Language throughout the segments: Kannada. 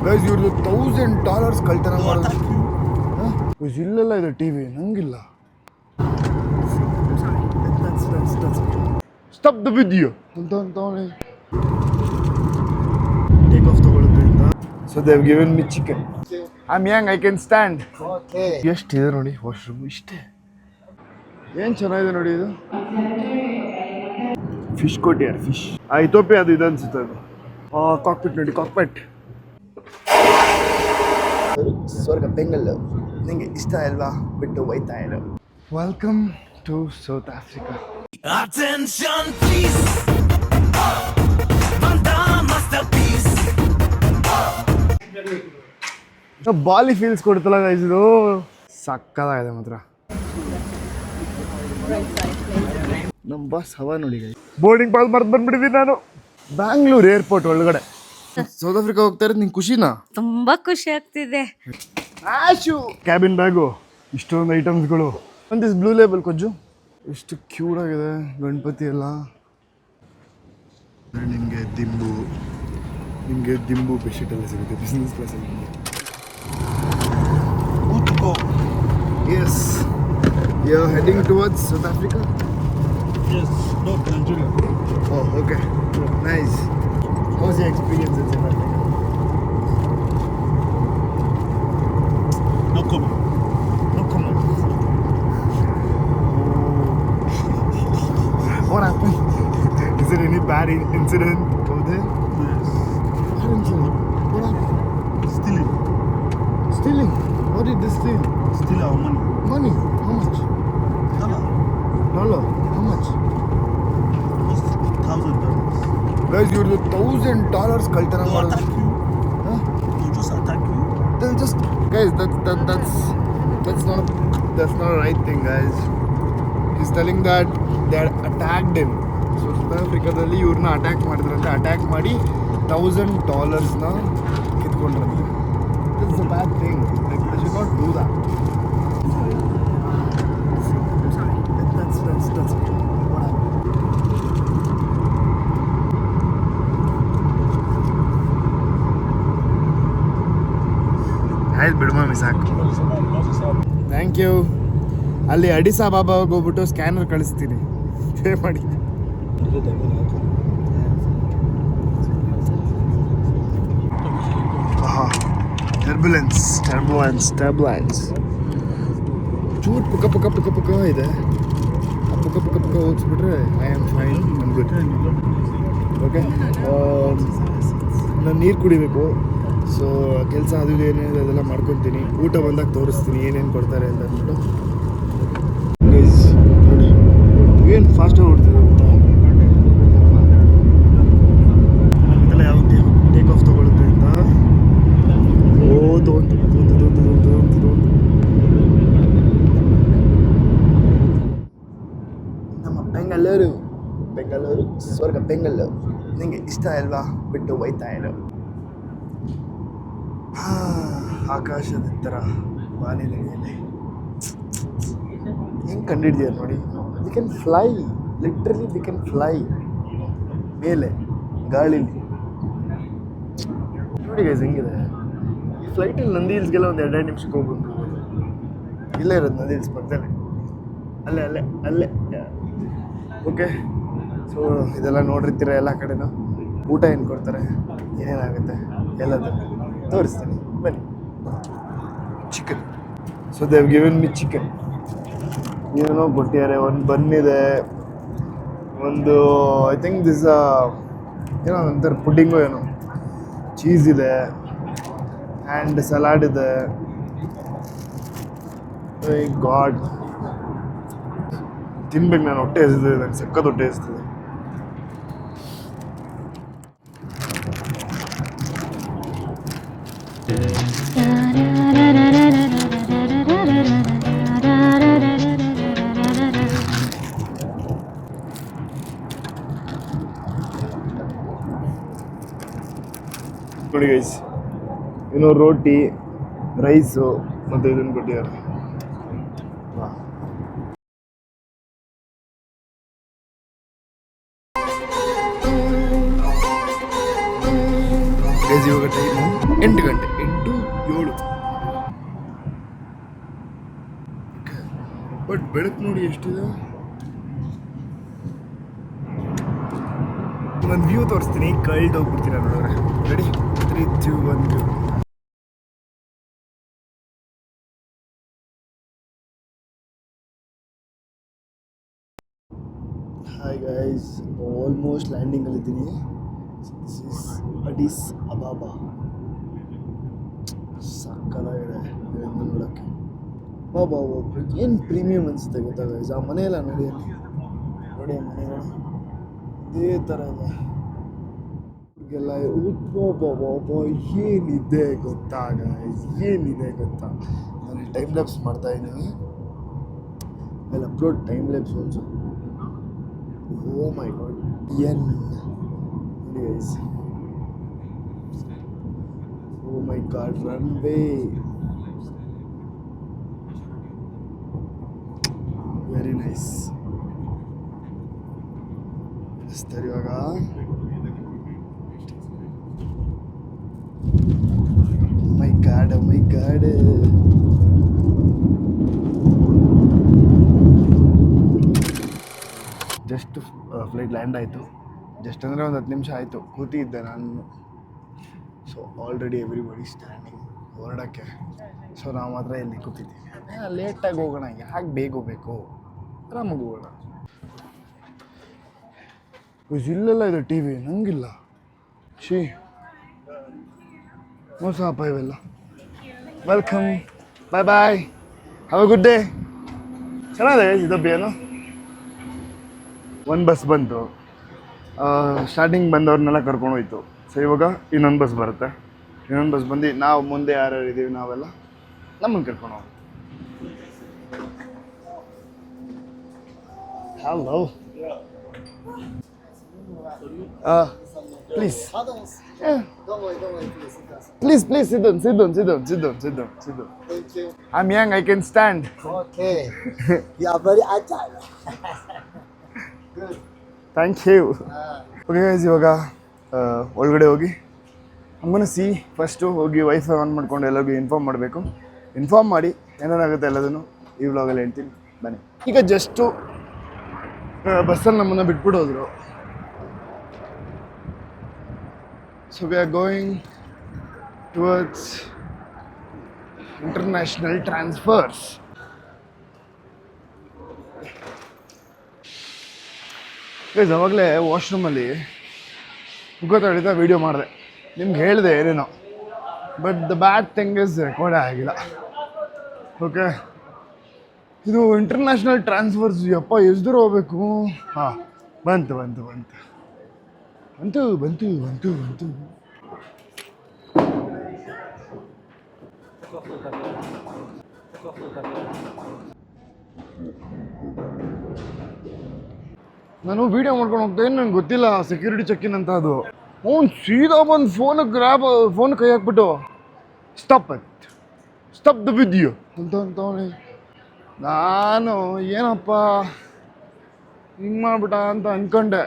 ಗೈಸ್ ಇವ್ರದ್ದು $1000 ಕಳ್ತನ ಮಾಡೋದು. ಇಲ್ಲೆಲ್ಲ ಇದೆ ಟಿವಿ, ನಂಗಿಲ್ಲ. ಸ್ಟಾಪ್ ದ ವಿಡಿಯೋ ಅಂತ ಟೇಕ್ ಆಫ್ ತಗೊಳುತ್ತೆ ಅಂತ. So they have given me chicken. I am Young, I can stand. ಎಷ್ಟಿದೆ ನೋಡಿ ವಾಶ್ರೂಮ್, ಇಷ್ಟೇ. ಏನು ಚೆನ್ನಾಗಿದೆ ನೋಡಿ ಇದು. Fish ಕೊಟ್ಟಿಯಾರ, fish. ಇಥೋಪಿಯಾ ಅದು ಇದು ಅನ್ಸುತ್ತೆ ಅದು. ಕಾಕ್ಪಿಟ್ ನೋಡಿ, ಕಾಕ್ಪಿಟ್. ಸ್ವರ್ಗ ಬೆಂಗಲ್ ನಿಂಗೆ ಇಷ್ಟ ಅಲ್ವಾ, ಬಿಟ್ಟು ಹೋಯ್ತಾ ಇರು. Welcome to South Africa. Attention please, Manda masterpiece. Bali feels ಕೊಡ್ತಲ್ಲ ಗೈಸ್, ಇದು ಸಕ್ಕತ್ತಾಗಿದೆ ಮಾತ್ರ. ನಮ್ಮ ಬಸ್ ಹವಾ ನೋಡಿ ಗೈಸ್. ಬೋರ್ಡಿಂಗ್ ಪಾಸ್ ಮರ್ತು ಬಂದ್ಬಿಟ್ಟಿದ್ದೀನಿ ನಾನು. ಬ್ಯಾಂಗ್ಳೂರ್ ಏರ್ಪೋರ್ಟ್ ಒಳಗಡೆ ಸೌತ್ ಆಫ್ರಿಕಾ ಹೋಗ್ತಾ ಇರೋದು. ನಿಂಗೆ ಖುಷಿನಾ? ತುಂಬಾ ಖುಷಿ ಆಗ್ತಿದೆ. ಕ್ಯಾಬಿನ್ ಬ್ಯಾಗು, ಇಷ್ಟೊಂದು ಐಟಮ್ಸ್ಗಳು. ಒಂದು ಬ್ಲೂ ಲೇಬಲ್ ಕೊಜ್ಜು, ಎಷ್ಟು ಕ್ಯೂಟ್ ಆಗಿದೆ. ಗಣಪತಿ ಎಲ್ಲ. ನಿಮಗೆ ದಿಂಬು ಬೆಡ್ಶೀಟ್ ಎಲ್ಲ ಸಿಗುತ್ತೆ ಬಿಸ್ನೆಸ್ ಕ್ಲಾಸಲ್ಲಿ. Yes, you are heading towards South Africa. Yes, no, Nigeria. Oh, okay. Nice. How's your experience in South Africa? No comment. No comment. What happened? Is there any bad incident over there? Yes. Bad incident? What happened? Stealing. Stealing? What did they steal? Steal our money. Money? How much? $1. How much? Almost $1,000. Guys, ಇವ್ರದ್ದು $1000 ಕಳ್ತನ They'll ಮಾಡೋದು. attack you. Huh? They'll just attack you. They'll just, guys, that's not a right thing, guys. He's telling that they had attacked him. So South Africaದಲ್ಲಿ ಇವ್ರನ್ನ ಅಟ್ಯಾಕ್ ಮಾಡಿದ್ರಂತೆ. ಅಟ್ಯಾಕ್ ಮಾಡಿ $1000 ಕಿತ್ಕೊಂಡ್ರಂತೆ. This is a bad thing. Like, they should not do that. That's what happened. ಆಯ್ತು ಬಿಡು ಮಮ್ಮಿ, ಸಾಕು. Thank you. ಅಲ್ಲಿ ಅಡಿಸ್ ಅಬಾಬಾಗೆ ಹೋಗ್ಬಿಟ್ಟು ಸ್ಕ್ಯಾನರ್ ಕಳಿಸ್ತೀನಿ, ಪೇ ಮಾಡಿ. ಟರ್ಬುಲೆನ್ಸ್ ಚೂಟ್ ಪುಕ್ಕ ಇದೆ. ಆ ಪುಕ್ಕ ಹೋಗಿಸ್ಬಿಟ್ರೆ I am fine, I'm good. Okay, ನಾನು ನೀರು ಕುಡಿಬೇಕು. ಸೊ ಕೆಲಸ ಅದು ಏನೇನಿದೆ ಅದೆಲ್ಲ ಮಾಡ್ಕೊತೀನಿ. ಊಟ ಬಂದಾಗ ತೋರಿಸ್ತೀನಿ ಏನೇನು ಕೊಡ್ತಾರೆ ಅಂತ ಅಂದ್ಬಿಟ್ಟು. ಗೈಸ್ ನೋಡಿ ಏನು ಫಾಸ್ಟಾಗಿ ಓಡ್ತೀವಿ ಅಂತ. ಇದೆಲ್ಲ ಯಾವ ಟೇಕ್ ಆಫ್ ತೊಗೊಳುತ್ತೆ ಅಂತ. ನಮ್ಮ ಬೆಂಗಳೂರು ಸ್ವರ್ಗ ಬೆಂಗಳೂರು ನಿಂಗೆ ಇಷ್ಟ ಅಲ್ವಾ, ಬಿಟ್ಟು ಹೋಯ್ತಾ ಇರು. ಆಕಾಶದ ಥರ ಬಾನಿನಲ್ಲಿ ಹೆಂಗೆ ಕಂಡಿಡ್ತೀಯ ನೋಡಿ. We can fly, literally we can fly ಮೇಲೆ ಗಾಳಿಲಿ. ನೋಡಿ ಗೈಸ್ ಹೆಂಗಿದೆ ಈ ಫ್ಲೈಟಲ್ಲಿ. ನಂದಿ ಹಿಲ್ಸ್ಗೆಲ್ಲ ಒಂದು 2 ನಿಮಿಷಕ್ಕೆ ಹೋಗ್ಬೋದು. ಇಲ್ಲೇ ಇರೋದು ನಂದಿ ಹಿಲ್ಸ್ ಪಕ್ಕದಲ್ಲೇ, ಅಲ್ಲೇ. ಓಕೆ, ಸೊ ಇದೆಲ್ಲ ನೋಡಿರ್ತೀರ ಎಲ್ಲ ಕಡೆನೂ. ಊಟ ಏನು ಕೊಡ್ತಾರೆ, ಏನೇನಾಗುತ್ತೆ ಎಲ್ಲದೂ ತೋರಿಸ್ತೀನಿ ಬನ್ನಿ. Chicken. So they have given me chicken. ಏನೋ ಕೊಟ್ಟಿದ್ದಾರೆ. ಒಂದು ಬನ್ನಿದೆ, ಒಂದು ಐ ಥಿಂಕ್ ದಿಸ್ ಏನೋ ಒಂಥರ ಪುಡ್ಡಿಂಗು ಏನೋ, ಚೀಸ್ ಇದೆ ಆ್ಯಂಡ್ ಸಲಾಡ್ ಇದೆ. ಗಾಡ್, ತಿನ್ಬೇಕು ನಾನು. ಹೊಟ್ಟೆ ಹಸಿದಿದೆ ನನಗೆ, ಸಖತ್ ಹೊಟ್ಟೆ ಹಸಿದಿದೆ. ನೋಡಿ ಗೈಸ್, ಇನ್ನು ರೋಟಿ, ರೈಸು ಮತ್ತು ಇದನ್ನು ಕೊಟ್ಟಿದ್ದಾರೆ. ಗೈಸ್ ಇವಾಗ ಟೈಮು 8 ಗಂಟೆ. 7. ಬಟ್ ಬೆಳಕು ನೋಡಿ ಎಷ್ಟಿದೆ. ನಾನು ವ್ಯೂ ತೋರಿಸ್ತೀನಿ, ಕಳ್ದು ಹೋಗ್ಬಿಡ್ತೀನಿ ನೋಡಿದ್ರೆ. ರೆಡಿ 3 2 1 ಹಾಯ್ ಗೈಸ್, ಆಲ್ಮೋಸ್ಟ್ ಲ್ಯಾಂಡಿಂಗಲ್ಲಿದ್ದೀನಿ. This is Addis Ababa. ಸಕ್ಕತ್ತಾಗಿದೆ ನೋಡೋಕ್ಕೆ. ಬಾಬಾ ಏನು ಪ್ರೀಮಿಯಮ್ ಅನಿಸುತ್ತೆ ಗೊತ್ತಾ ಗೈಸ್. ಆ ಮನೆಯೆಲ್ಲ ನೋಡಿ ಅಲ್ಲಿ, ನೋಡಿ ಆ ಮನೆಗಳು ಇದೇ ಥರ ಇದೆ. ಎಲ್ಲ ಬಾಬಾ ಏನಿದೆ ಗೊತ್ತಾ ಗೈಸ್, ಏನಿದೆ ಗೊತ್ತಾ. ನಾನು ಟೈಮ್ ಲ್ಯಾಪ್ಸ್ ಮಾಡ್ತಾಯಿದ್ದೀನಿ. I will upload time lapse also. Oh my god. Yen. Anyways. Oh my god, runway. Very nice. Stari ivaga. Oh my god, oh my god. Just flight land ಆಯಿತು. ಜಸ್ಟ್ ಅಂದರೆ ಒಂದು 10 ನಿಮಿಷ ಆಯಿತು. ಕೂತಿದ್ದೆ ನಾನು. ಸೊ ಆಲ್ರೆಡಿ ಎವ್ರಿಬಡಿ ಸ್ಟ್ಯಾಂಡಿಂಗ್ ಹೊರಡೋಕ್ಕೆ. ಸೊ ನಾವು ಮಾತ್ರ ಇಲ್ಲಿ ಕೂತಿದ್ದೀವಿ. ಲೇಟಾಗಿ ಹೋಗೋಣ, ಯಾಕೆ ಬೇಗ ಹೋಗಬೇಕು, ಆರಾಮಾಗಿ ಹೋಗೋಣ. ಇಲ್ಲೆಲ್ಲ ಇದೆ ಟಿ ವಿ, ನಂಗಿಲ್ಲ. ಮೋಸ ಅಪ್ಪ ಇವೆಲ್ಲ. Welcome, bye bye, have a good day. ಚೆನ್ನಾಗಿದೆ ಇದಬ್ಬೇನು. ಒಂದು ಬಸ್ ಬಂತು, ಸ್ಟಾರ್ಟಿಂಗ್ ಬಂದವ್ರನ್ನೆಲ್ಲ ಕರ್ಕೊಂಡು ಹೋಯ್ತು. ಸೊ ಇವಾಗ ಇನ್ನೊಂದು ಬಸ್ ಬರುತ್ತೆ. ಇನ್ನೊಂದು ಬಸ್ ಬಂದು ನಾವು ಮುಂದೆ ಯಾರ್ಯಾರು ಇದ್ದೀವಿ ನಾವೆಲ್ಲ ನಮ್ಮನ್ನು ಕರ್ಕೊಂಡು ಹೋಗಿ. Hello, please please please Siddu. I'm young, I can stand. Okay. You are very agile. Good. Thank you. Okay guys, ಇವಾಗ ಒಳಗಡೆ ಹೋಗಿ ಅಮ್ಮನ ಫಸ್ಟು ಹೋಗಿ ವೈಫೈ ಆನ್ ಮಾಡ್ಕೊಂಡು ಎಲ್ಲರಿಗೂ ಇನ್ಫಾರ್ಮ್ ಮಾಡಬೇಕು. ಇನ್ಫಾರ್ಮ್ ಮಾಡಿ ಏನೇನಾಗುತ್ತೆ ಎಲ್ಲದನ್ನು ಈ ವ್ಲಾಗಲ್ಲಿ ಹೇಳ್ತೀನಿ ಬನ್ನಿ. ಈಗ ಜಸ್ಟು ಬಸ್ಸಲ್ಲಿ ನಮ್ಮನ್ನು ಬಿಟ್ಬಿಟ್ಟು ಹೋದರು. So we are going towards international transfers. Guys, ಅವಾಗಲೇ ವಾಶ್ರೂಮಲ್ಲಿ ಮುಖ ತೊಳಿತಾ ವೀಡಿಯೋ ಮಾಡಿದೆ, ನಿಮ್ಗೆ ಹೇಳಿದೆ ಏನೇನೋ. But the bad thing is ರೆಕಾರ್ಡೇ ಆಗಿಲ್ಲ. ಓಕೆ, ಇದು ಇಂಟರ್ನ್ಯಾಷನಲ್ ಟ್ರಾನ್ಸ್ಫರ್ಸ್. ಯಪ್ಪ, ಎಷ್ಟು ದೂರ ಹೋಗ್ಬೇಕು. ಹಾಂ, ಬಂತು. ನಾನು ವೀಡಿಯೋ ಮಾಡ್ಕೊಂಡು ಹೋಗ್ತೇನೆ, ನಂಗೆ ಗೊತ್ತಿಲ್ಲ ಸೆಕ್ಯೂರಿಟಿ ಚೆಕ್ಕಿನ್ ಅಂತ ಅದು. ಅವ್ನು ಸೀದಾ ಬಂದು ಫೋನ್ ಕೈ ಹಾಕ್ಬಿಟ್ಟು ಸ್ಟಾಪ್ ದ ವಿಡಿಯೋ ಅಂತವನೇ. ನಾನು ಏನಪ್ಪ ಹಿಂಗೆ ಮಾಡ್ಬಿಟ್ಟ ಅಂತ ಅಂದ್ಕೊಂಡೆ.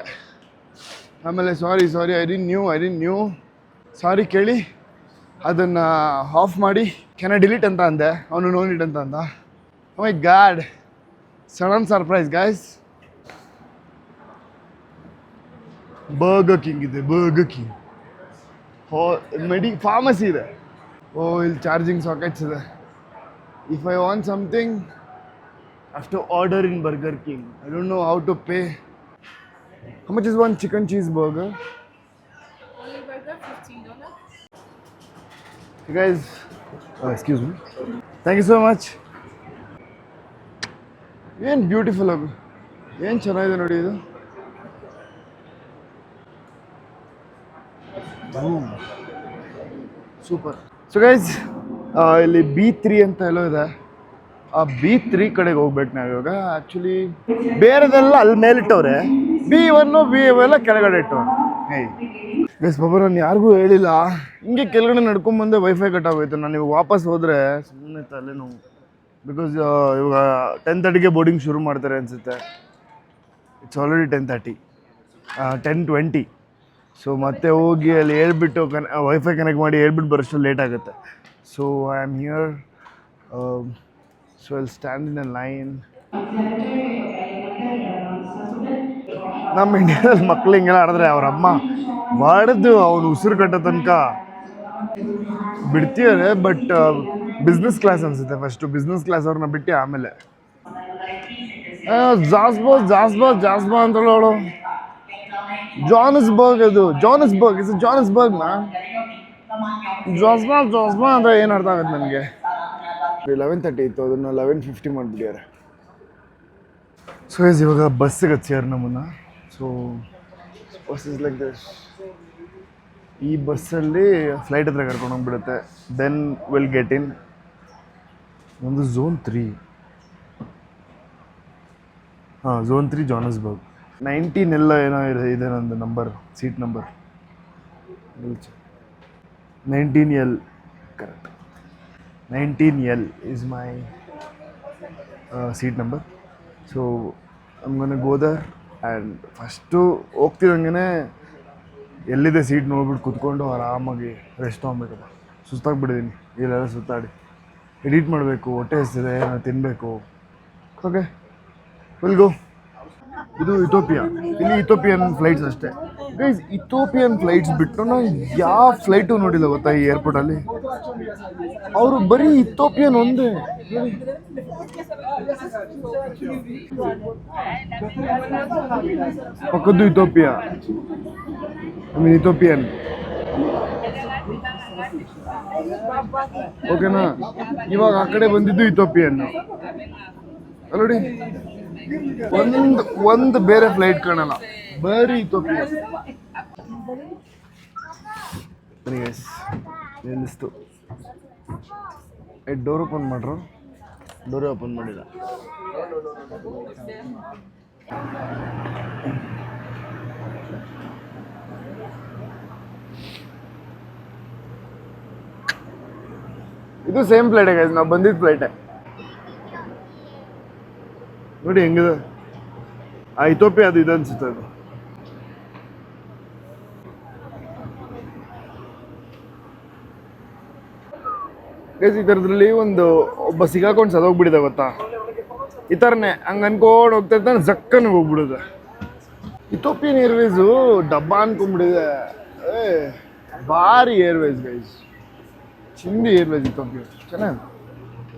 ಆಮೇಲೆ ಸಾರಿ ಐ ಡಿಂಟ್ ನ್ಯೂ ಸಾರಿ ಕೇಳಿ ಅದನ್ನು ಆಫ್ ಮಾಡಿ ಕ್ಯಾನ್ ಐ ಡಿಲೀಟ್ ಅಂತ ಅಂದೆ. ಅವನು ನೋ ನೀಡ್ ಅಂತ ಅಂದ. Oh my god, sudden surprise guys. Burger King ಇದೆ, ಫಾರ್ಮಸಿ ಇದೆ. ಇಲ್ಲಿ ಚಾರ್ಜಿಂಗ್ ಸಾಕೆಟ್ಸ್ ಇದೆ. If I want something I have to order in Burger King. I don't know how to pay. How much is one chicken cheeseburger? Only burger, $15. You guys, excuse me. Thank you so much. ಏನು ಬ್ಯೂಟಿಫುಲ್ ಆಗು, ಏನು ಚೆನ್ನಾಗಿದೆ ನೋಡಿ ಇದು. ಸೂಪರ್. ಸೊ ಗೈಸ್, ಇಲ್ಲಿ B3 ಅಂತ ಎಲ್ಲೋ ಇದೆ. ಆ B3 ಕಡೆಗೆ ಹೋಗ್ಬೇಕು ನಾವು ಇವಾಗ. ಆ್ಯಕ್ಚುಲಿ ಬೇರೆದೆಲ್ಲ ಅಲ್ಲಿ ಮೇಲಿಟ್ಟವ್ರೆ, B1 B2 ಎಲ್ಲ ಕೆಳಗಡೆ ಇಟ್ಟವ್ರೆ. ಗೈಸ್ ಪಾಪ ನಾನು ಯಾರಿಗೂ ಹೇಳಿಲ್ಲ, ಹಿಂಗೆ ಕೆಳಗಡೆ ನಡ್ಕೊಂಬಂದೆ ವೈಫೈ ಕಟ್ ಆಗೋಯ್ತು. ನಾನು ಇವಾಗ ವಾಪಸ್ ಹೋದರೆ ಸುಮ್ಮನೆ ತಲೆನೋವು. ಬಿಕಾಸ್ ಇವಾಗ 10:30ಗೆ ಬೋರ್ಡಿಂಗ್ ಶುರು ಮಾಡ್ತಾರೆ ಅನಿಸುತ್ತೆ. It's already 10:30, 10:20. ಸೊ ಮತ್ತೆ ಹೋಗಿ ಅಲ್ಲಿ ಹೇಳ್ಬಿಟ್ಟು ವೈಫೈ ಕನೆಕ್ಟ್ ಮಾಡಿ ಹೇಳ್ಬಿಟ್ಟು ಬರೋಷ್ಟು ಲೇಟ್ ಆಗುತ್ತೆ. So I am here. So I'll stand in a line. ನಮ್ಮ ಇಂಡಿಯಾದಲ್ಲಿ ಮಕ್ಳು ಹಿಂಗೆಲ್ಲ ಆಡಿದ್ರೆ ಅವ್ರ ಅಮ್ಮ ಮಾಡಿದ್ದು ಅವ್ನು ಉಸಿರು ಕಟ್ಟೋ ತನಕ ಬಿಡ್ತೀವ್ರೆ. ಬಟ್ ಬಿಸ್ನೆಸ್ ಕ್ಲಾಸ್ ಅನಿಸುತ್ತೆ ಫಸ್ಟು. ಬಿಸ್ನೆಸ್ ಕ್ಲಾಸ್ ಅವ್ರನ್ನ ಬಿಟ್ಟು ಆಮೇಲೆ ಜಾಸ್ಬಾ ಅಂತ ಹೇಳೋಳು. ಜಾನಸ್ಬರ್ಗ್ ಅದು. ಜಾನಸ್ಬರ್ಗ್ ಇಸ್ ಜಾನಸ್ಬರ್ಗ್ ಮ್ಯಾಮ್. ಜಾಸ್ಬಾ ಅಂದರೆ ಏನು ಅರ್ಥ ಆಗುತ್ತೆ ನನಗೆ. 11:30 ಇತ್ತು, ಅದನ್ನು 11:50 ಮಾಡಿಬಿಡ್ಯಾರೆ. ಸೊ ಇಸ್ ಇವಾಗ ಬಸ್ ಸಿಗತ್ತೆ ಸೇರ್ ನಮ್ಮನ್ನು. So bus is like this. ಈ ಬಸ್ಸಲ್ಲಿ ಫ್ಲೈಟ್ ಹತ್ರ ಕರ್ಕೊಂಡು ಹೋಗ್ಬಿಡುತ್ತೆ. ದೆನ್ ವಿಲ್ ಗೆಟ್ ಇನ್ ಒಂದು ಝೋನ್ 3. ಹಾಂ, ಝೋನ್ 3 ಜಾನಸ್ಬರ್ಗ್. 19 ಎಲ್ಲ ಏನೋ ಇದೆ ನಂದು number, seat number 19L. Correct, 19L is my seat number. So I'm gonna go there and first ಹೋಗ್ತಿದ್ದಂಗೆ ಎಲ್ಲಿದೆ ಸೀಟ್ ನೋಡ್ಬಿಟ್ಟು ಕುತ್ಕೊಂಡು ಆರಾಮಾಗಿ ರೆಸ್ಟ್ ತೊಗೊಬೇಕಪ್ಪ. ಸುಸ್ತಾಗ್ಬಿಟ್ಟಿದ್ದೀನಿ ಇಲ್ಲೆಲ್ಲ ಸುತ್ತಾಡಿ. ಎಡಿಟ್ ಮಾಡಬೇಕು, ಹೊಟ್ಟೆ ಹಸಿದೆ, ನಾನು ತಿನ್ನಬೇಕು. Okay, will go. ಇದು ಇಥೋಪಿಯಾ. ಇಲ್ಲಿ ಇಥೋಪಿಯನ್ ಫ್ಲೈಟ್ಸ್ ಅಷ್ಟೇ ಗೈಸ್. ಇಥೋಪಿಯನ್ ಫ್ಲೈಟ್ಸ್ ಬಿಟ್ಟು ನಾವು ಯಾವ ಫ್ಲೈಟು ನೋಡಿಲ್ಲ ಗೊತ್ತಾ ಈ ಏರ್ಪೋರ್ಟಲ್ಲಿ. ಅವರು ಬರೀ ಇಥೋಪಿಯನ್ ಒಂದೇ. ಪಕ್ಕದ್ದು ಇಥೋಪಿಯಾ, ಐ ಮೀನ್ ಇಥೋಪಿಯನ್. ಓಕೆನಾ? ಇವಾಗ ಆ ಕಡೆ ಬಂದಿದ್ದು ಇಥೋಪಿಯನ್. ನೋಡಿ, ಒಂದು ಬೇರೆ ಫ್ಲೈಟ್ ಕಾಣಲ್ಲ, ಬರೀ ಇಥೋಪಿಯನ್. ನಿಲ್ಲಿಸ್ತು. ಡೋರ್ ಓಪನ್ ಮಾಡ್ರು. ಡೋರೇ ಓಪನ್ ಮಾಡಿಲ್ಲ. ಇದು ಸೇಮ್ ಫ್ಲೈಟೇ ಗೈಸ್, ನಾವು ಬಂದಿದ್ದ ಫ್ಲೈಟೇ. ನೋಡಿ ಹೆಂಗಿದೆ ಆ ಇಥೋಪಿಯಾ. ಅದು ಇದು ಅನ್ಸುತ್ತೆ ಅದು. ಗೈಸ್ ಈ ಥರದ್ರಲ್ಲಿ ಒಬ್ಬ ಸಿಗಾಕೊಂಡು ಸದೋಗ್ಬಿಟ್ಟಿದೆ ಗೊತ್ತಾ. ಈ ಥರನೇ ಹಂಗೆ ಅನ್ಕೊಂಡು ಹೋಗ್ತಾ ಇರ್ತಾನೆ, ಜಕ್ಕನ್ ಹೋಗ್ಬಿಡುತ್ತೆ. ಇಥೋಪಿಯನ್ ಏರ್ವೇಸು ಡಬ್ಬ ಅನ್ಕೊಂಡ್ಬಿಟ್ಟಿದೆ. ಭಾರಿ ಏರ್ವೇಸ್ ಗೈಸ್, ಚಿಂದಿ ಏರ್ವೇಸ್ ಇಥೋಪಿಯನ್. ಚೆನ್ನಾಗಿದೆ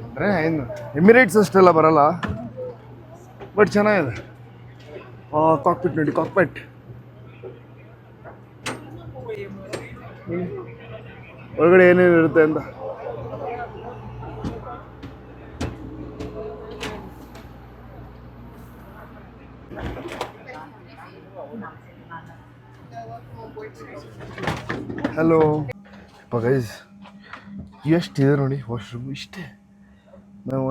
ಅಂದರೆ ಏನು ಎಮಿರೇಟ್ಸ್ ಅಷ್ಟೆಲ್ಲ ಬರಲ್ಲ, ಬಟ್ ಚೆನ್ನಾಗಿದೆ. ಕಾಕ್ಪಿಟ್ ನೋಡಿ, ಕಾಕ್ಪಿಟ್ ಒಳಗಡೆ ಏನೇನು ಇರುತ್ತೆ ಅಂತ. ಹಲೋ ಗೈಸ್, ಎಷ್ಟಿದೆ ನೋಡಿ ವಾಶ್ರೂಮ್. ಇಷ್ಟೇ. ನಾವು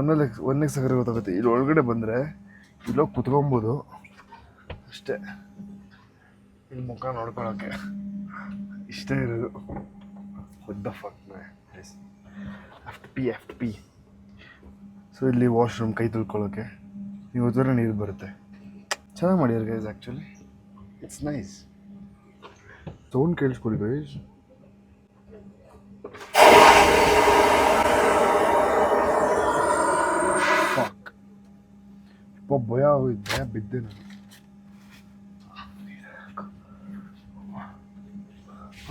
ಒಂದನೇ ಸಗರೆ ಗೊತ್ತಾಗುತ್ತೆ. ಇಲ್ಲಿ ಒಳಗಡೆ ಬಂದರೆ ಇಲ್ಲೋಗಿ ಕುತ್ಕೊಬೋದು ಅಷ್ಟೇ. ಇಲ್ಲಿ ಮುಖ ನೋಡ್ಕೊಳಕ್ಕೆ ಇಷ್ಟೇ ಇರೋದು. What the fuck guys, have to pee. So ಇಲ್ಲಿ ವಾಶ್ರೂಮ್, ಕೈ ತೊಳ್ಕೊಳ್ಳೋಕ್ಕೆ ನೀವು ಹೋದ್ರೆ ನೀರು ಬರುತ್ತೆ. ಚೆನ್ನಾಗಿ ಮಾಡಿದ್ದಾರೆ guys. Actually it's nice. Sound ಕೇಳಿಸ್ಕೊಳ್ಳಿ ಗೈಸ್. ಭಯ ಆಗೋಯ್ತು, ಬಿದ್ದೆ ನಾನು.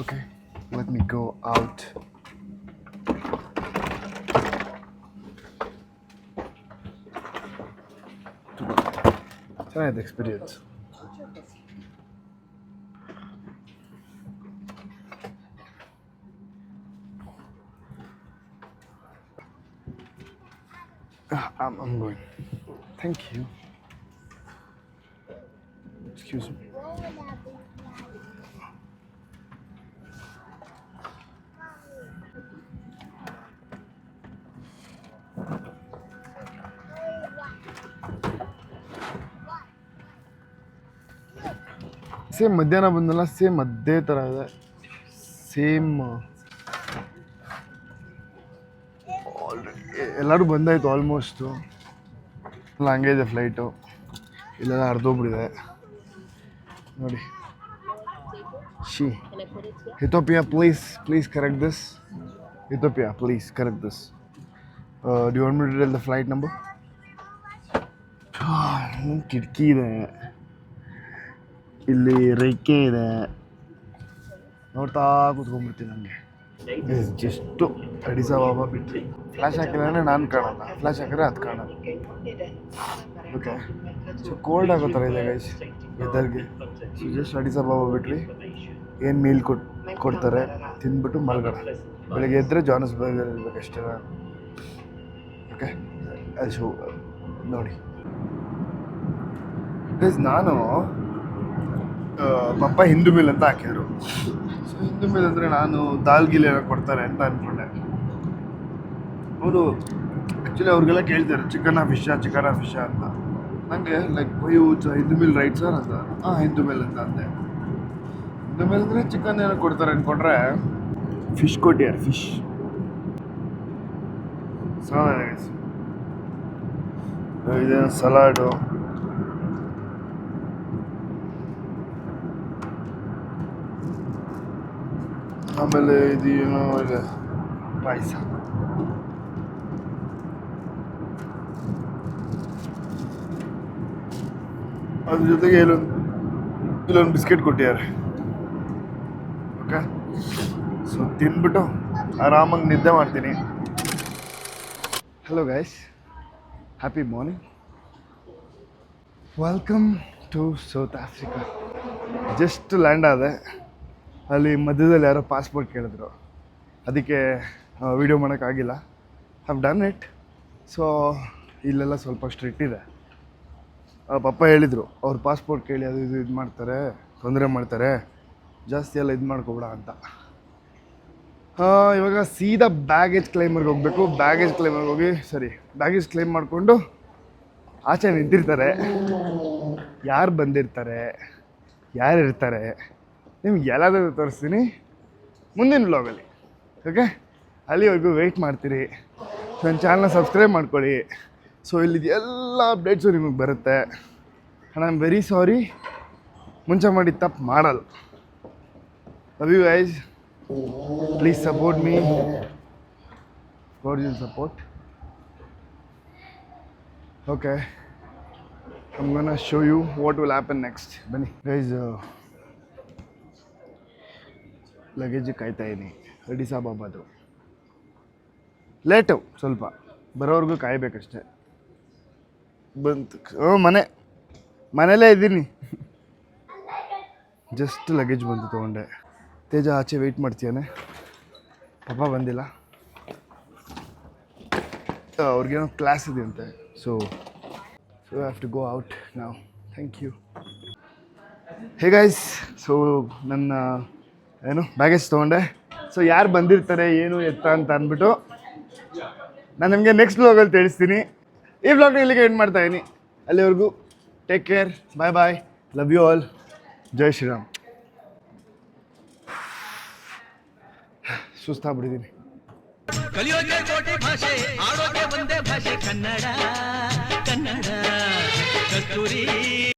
Okay, let me go out. ಚೆನ್ನಾಗಿದೆ experience. I'm going. Thank you. Excuse me. Same ಮಧ್ಯಾಹ್ನ ಬಂದಲ್ಲ, ಸೇಮ್ ಅದೇ ಥರ ಇದೆ. ಸೇಮ್ ಎಲ್ಲರೂ ಬಂದಾಯಿತು ಆಲ್ಮೋಸ್ಟು. ಇಲ್ಲ ಹಂಗೆ ಇದೆ ಫ್ಲೈಟು. ಇಲ್ಲೆಲ್ಲ ಅರ್ಧೋಗ್ಬಿಟ್ಟಿದೆ ನೋಡಿ. she? Ethiopia, please correct this. Ethiopia, please correct this. Do you want me to tell the flight number? ಕಿಟಕಿ ಇದೆ, ಇಲ್ಲಿ ರೆಕ್ಕೆ ಇದೆ, ನೋಡ್ತಾ ಕೂತ್ಕೊಂಡ್ಬಿಡ್ತೀನಿ ನನಗೆ. ಜಸ್ಟು ಅಡಿಸ್ ಅಬಾಬಾ ಬಿಟ್ರಿ. ಫ್ಲ್ಯಾಶ್ ಹಾಕಿದ್ರೆ ನಾನು ಕಾಣಲ್ಲ, ಫ್ಲ್ಯಾಶ್ ಹಾಕಿದ್ರೆ ಅದು ಕಾಣಲ್ಲ. ಓಕೆ, ಸೊ ಕೋಲ್ಡ್ ಆಗೋ ಥರ ಇದೆ ಗೈಸ್ ವೆದರ್ಗೆ. ಸೊ ಜಸ್ಟ್ ಅಡಿಸ್ ಅಬಾಬಾ ಬಿಟ್ರಿ. ಏನು ಮೀಲ್ ಕೊಡ್ತಾರೆ, ತಿಂದ್ಬಿಟ್ಟು ಮಲ್ಗೋಣ. ಬೆಳಗ್ಗೆ ಎದ್ದರೆ ಜಾನಸ್ಬರ್ಗಲ್ಲಿ ಇರಬೇಕಷ್ಟೇ. ಓಕೆ, ಅದು ಶೋ ನೋಡಿ ಗೈಸ್. ನಾನು ಪಪ್ಪ ಹಿಂದೂ ಮೀಲ್ ಅಂತ ಹಾಕಿದ್ರು. ಸೊ ಹಿಂದೂ ಮೀಲ್ ಅಂದರೆ ನಾನು ದಾಲ್ ಗಿಲ್ ಏನೋ ಕೊಡ್ತಾರೆ ಅಂತ ಅಂದ್ಕೊಂಡೆ. ಅವರು ಆ್ಯಕ್ಚುಲಿ ಅವ್ರಿಗೆಲ್ಲ ಕೇಳ್ತಾರೆ ಚಿಕನಾ ಫಿಶಾ ಅಂತ. ನನಗೆ like Hindu meal right sir ಅಂತ. ಹಿಂದೂ ಮೀಲ್ ಅಂತ ಅಂದೆ. ಹಿಂದೂ ಮೀಲ್ ಅಂದರೆ ಚಿಕನ್ ಏನೋ ಕೊಡ್ತಾರೆ ಅಂದ್ಕೊಂಡ್ರೆ ಫಿಶ್ ಕೊಟ್ಟಿದ್ದಾರೆ. ಫಿಶ್ ಇದೆ, ಸಲಾಡು, ಆಮೇಲೆ ಇದು ಏನೋ ಇದೆ ಪಾಯಸ. ಅದ್ರ ಜೊತೆಗೆ ಇಲ್ಲೊಂದು ಬಿಸ್ಕೆಟ್ ಕೊಟ್ಟಿದ್ದಾರೆ. ಓಕೆ, ಸೊ ತಿಂದ್ಬಿಟ್ಟು ಆರಾಮಾಗಿ ನಿದ್ದೆ ಮಾಡ್ತೀನಿ. Hello guys, happy morning. Welcome to South Africa. Just land ಆದೆ. ಅಲ್ಲಿ ಮಧ್ಯದಲ್ಲಿ ಯಾರೋ ಪಾಸ್ಪೋರ್ಟ್ ಕೇಳಿದ್ರು, ಅದಕ್ಕೆ ವೀಡಿಯೋ ಮಾಡೋಕ್ಕಾಗಿಲ್ಲ. Have done it. ಸೊ ಇಲ್ಲೆಲ್ಲ ಸ್ವಲ್ಪ ಸ್ಟ್ರಿಕ್ಟ್ ಇದೆ. ಪಪ್ಪ ಹೇಳಿದರು, ಅವ್ರ ಪಾಸ್ಪೋರ್ಟ್ ಕೇಳಿ ಅದು ಇದು ಮಾಡ್ತಾರೆ, ತೊಂದರೆ ಮಾಡ್ತಾರೆ, ಜಾಸ್ತಿ ಎಲ್ಲ ಇದು ಮಾಡ್ಕೊಬೇಡ ಅಂತ. ಇವಾಗ ಸೀದಾ ಬ್ಯಾಗೇಜ್ ಕ್ಲೈಮರ್ಗೆ ಹೋಗಬೇಕು. ಬ್ಯಾಗೇಜ್ ಕ್ಲೈಮ್ ಮಾಡಿಕೊಂಡು ಆಚೆ ನಿಂತಿರ್ತಾರೆ. ಯಾರು ಬಂದಿರ್ತಾರೆ, ಯಾರು ಇರ್ತಾರೆ, ನಿಮ್ಗೆ ಎಲ್ಲಾದರೂ ತೋರಿಸ್ತೀನಿ ಮುಂದಿನ ಬ್ಲಾಗಲ್ಲಿ. ಓಕೆ, ಅಲ್ಲಿವರೆಗೂ ವೆಯ್ಟ್ ಮಾಡ್ತೀರಿ. ನನ್ನ ಚಾನಲ್ನ ಸಬ್ಸ್ಕ್ರೈಬ್ ಮಾಡ್ಕೊಳ್ಳಿ. ಸೊ ಇಲ್ಲಿ ಎಲ್ಲ ಅಪ್ಡೇಟ್ಸು ನಿಮಗೆ ಬರುತ್ತೆ. And I am very sorry, ಮುಂಚೆ ಮಾಡಿದ ತಪ್ಪು ಮಾಡಲ್ಲ. Love you guys, please support me, cordial support. Okay, I'm gonna show you what will happen next. ಬನ್ನಿ ಗೈಸ್, ಲಗೇಜ್ ಕಾಯ್ತಾ ಇದ್ದೀನಿ. ಅಡಿಸ್ ಅಬಾಬಾದು ಲೇಟು, ಸ್ವಲ್ಪ ಬರೋವರೆಗೂ ಕಾಯಬೇಕಷ್ಟೆ. ಬಂತು ಮನೇಲೇ ಇದ್ದೀನಿ. ಜಸ್ಟ್ ಲಗೇಜ್ ಬಂತು ತೊಗೊಂಡೆ. ತೇಜ ಆಚೆ ವೆಯ್ಟ್ ಮಾಡ್ತೀಯಾನೆ, ಪಾಪ ಬಂದಿಲ್ಲ. ಅವ್ರಿಗೇನೋ ಕ್ಲಾಸ್ ಇದೆಯಂತೆ. So I have to go out now. Thank you. Hey guys, so ನನ್ನ ಬ್ಯಾಗೇಜ್ ತೊಗೊಂಡೆ. ಸೊ ಯಾರು ಬಂದಿರ್ತಾರೆ ಏನು ಎತ್ತ ಅಂತ ಅಂದ್ಬಿಟ್ಟು ನಾನು ನಿಮಗೆ ನೆಕ್ಸ್ಟ್ ವ್ಲಾಗಲ್ಲಿ ತಿಳಿಸ್ತೀನಿ. ಈ ವ್ಲಾಗ್ನ ಇಲ್ಲಿಗೆ ಎಂಡ್ ಮಾಡ್ತಾ ಇದ್ದೀನಿ. ಅಲ್ಲಿವರೆಗೂ take care, bye bye, love you all, ಜೈ ಶ್ರೀರಾಮ್. ಸುಸ್ತಾಗ್ಬಿಟ್ಟಿದ್ದೀನಿ. ಕಲಿಯೋಕೆ ಕೋಟಿ ಭಾಷೆ, ಆಡೋಕೆ ಒಂದೇ ಭಾಷೆ ಕನ್ನಡ. ಕಸ್ತೂರಿ